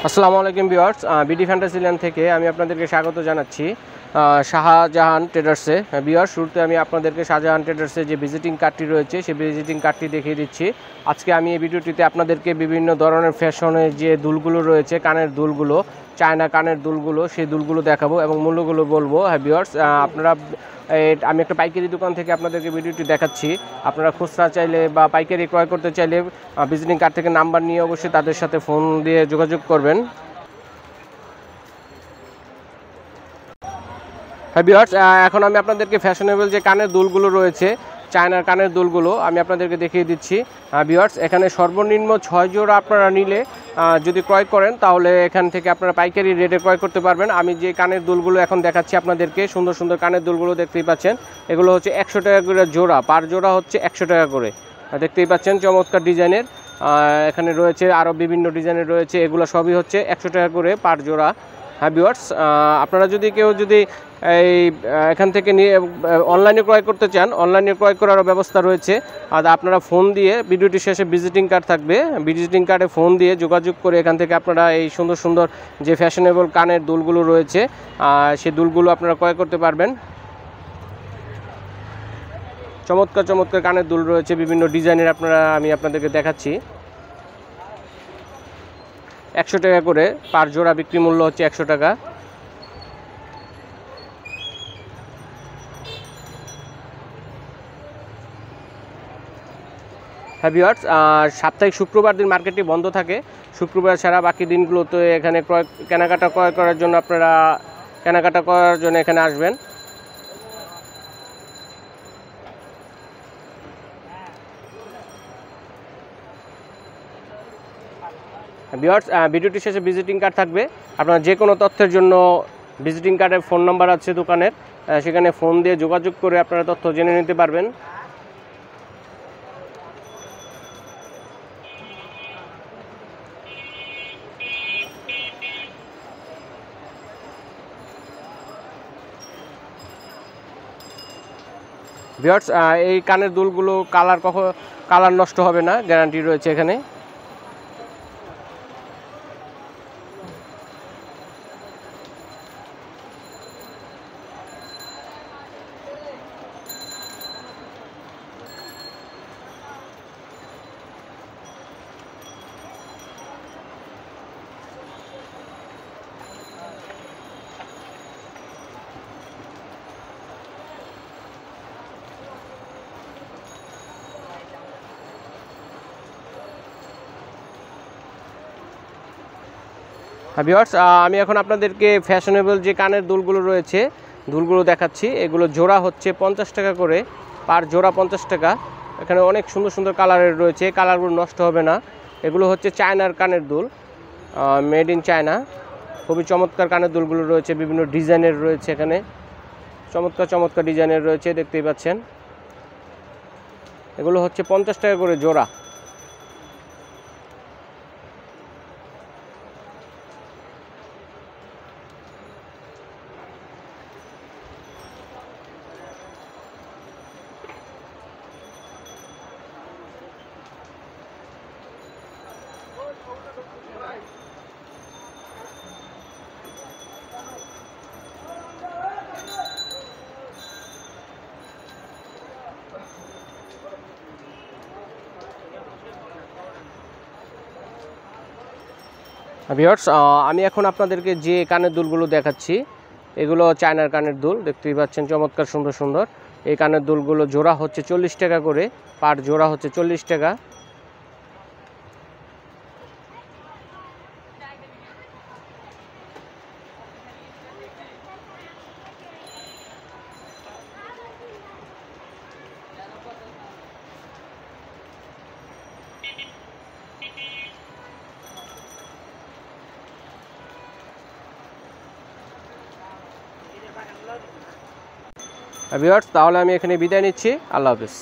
আসসালামু আলাইকুম viewers, BD ফ্যান্টাসিল্যান্ড থেকে আমি আপনাদেরকে স্বাগত জানাচ্ছি শাহজাহান ট্রেডার্সে। ভিউয়ার্স, শুরুতে আমি আপনাদেরকে শাহজাহান ট্রেডার্সে যে ভিজিটিং কার্ডটি রয়েছে সেই ভিজিটিং কার্ডটি দেখিয়ে দিচ্ছি। আজকে আমি এই ভিডিওটিতে আপনাদেরকে বিভিন্ন ধরনের ফ্যাশনের যে দুলগুলো রয়েছে, কানের দুলগুলো, চায়না কানের দুলগুলো, সেই দুলগুলো দেখাবো এবং মূল্যগুলো বলবো। হ্যাঁ ভিউয়ার্স, আপনারা আমি একটা পাইকারি দোকান থেকে আপনাদেরকে ভিডিওটি দেখাচ্ছি। আপনারা খুচরা চাইলে বা পাইকারি ক্রয় করতে চাইলে ভিজিটিং কার্ড থেকে নাম্বার নিয়ে অবশ্যই তাদের সাথে ফোন দিয়ে যোগাযোগ করবেন। হ্যাঁ ভিউয়ার্স, এখন আমি আপনাদেরকে ফ্যাশনেবল যে কানের দুলগুলো রয়েছে, চায়নার কানের দুলগুলো আমি আপনাদেরকে দেখিয়ে দিচ্ছি। ভিউয়ার্স, এখানে সর্বনিম্ন 6 জোড়া আপনারা নিলে যদি ক্রয় করেন তাহলে এখান থেকে আপনারা পাইকারি রেটে ক্রয় করতে পারবেন। আমি যে কানের দুলগুলো এখন দেখাচ্ছি আপনাদেরকে, সুন্দর সুন্দর কানের দুলগুলো দেখতেই পাচ্ছেন, এগুলো হচ্ছে 100 টাকা করে জোড়া, পার জোড়া হচ্ছে 100 টাকা করে। দেখতেই পাচ্ছেন চমৎকার ডিজাইনের, এখানে রয়েছে আরও বিভিন্ন ডিজাইনের রয়েছে, এগুলো সবই হচ্ছে 100 টাকা করে পার জোড়া। হ্যাঁ ভিউয়ার্স, আপনারা যদি কেউ এই এখান থেকে নিয়ে অনলাইনে ক্রয় করতে চান, অনলাইনে ক্রয় করারও ব্যবস্থা রয়েছে। আর আপনারা ফোন দিয়ে, ভিডিওটি শেষে ভিজিটিং কার্ড থাকবে, ভিজিটিং কার্ডে ফোন দিয়ে যোগাযোগ করে এখান থেকে আপনারা এই সুন্দর সুন্দর যে ফ্যাশনেবল কানের দুলগুলো রয়েছে সেই দুলগুলো আপনারা ক্রয় করতে পারবেন। চমৎকার চমৎকার কানের দুল রয়েছে বিভিন্ন ডিজাইনের, আমি আপনাদেরকে দেখাচ্ছি। 100 টাকা করে পার জোড়া বিক্রি মূল্য হচ্ছে 100 টাকা। হ্যাঁ ভিউয়ার্স, সাপ্তাহিক শুক্রবার দিন মার্কেটটি বন্ধ থাকে। শুক্রবার ছাড়া বাকি দিনগুলোতে এখানে কেনাকাটা করার জন্য আপনারা এখানে আসবেন। ভিউয়ার্স, ভিডিওটি শেষে ভিজিটিং কার্ড থাকবে। আপনারা যে কোনো তথ্যের জন্য ভিজিটিং কার্ডের ফোন নাম্বার আছে দোকানের, সেখানে ফোন দিয়ে যোগাযোগ করে আপনারা তথ্য জেনে নিতে পারবেন। ভিউয়ার্স, এই কানের দুলগুলো কালার নষ্ট হবে না, গ্যারান্টি রয়েছে এখানে। ভিউয়ার্স, আমি এখন আপনাদেরকে ফ্যাশনেবল যে কানের দুলগুলো রয়েছে দুলগুলো দেখাচ্ছি। এগুলো জোড়া হচ্ছে 50 টাকা করে, পার জোড়া 50 টাকা। এখানে অনেক সুন্দর সুন্দর কালারের রয়েছে, কালারগুলো নষ্ট হবে না। এগুলো হচ্ছে চায়নার কানের দুল, মেড ইন চায়না। খুবই চমৎকার কানের দুলগুলো রয়েছে, বিভিন্ন ডিজাইনের রয়েছে, এখানে চমৎকার চমৎকার ডিজাইনের রয়েছে, দেখতেই পাচ্ছেন। এগুলো হচ্ছে 50 টাকা করে জোড়া। ভিউয়ার্স, আমি এখন আপনাদেরকে যে কানের দুলগুলো দেখাচ্ছি এগুলো চায়নার কানের দুল, দেখতেই পাচ্ছেন চমৎকার সুন্দর সুন্দর। এই কানের দুলগুলো জোড়া হচ্ছে 40 টাকা করে, পার জোড়া হচ্ছে 40 টাকা। ভিউয়ার্স, তাহলে আমি এখানে বিদায় নিচ্ছি। আল্লাহ হাফেজ।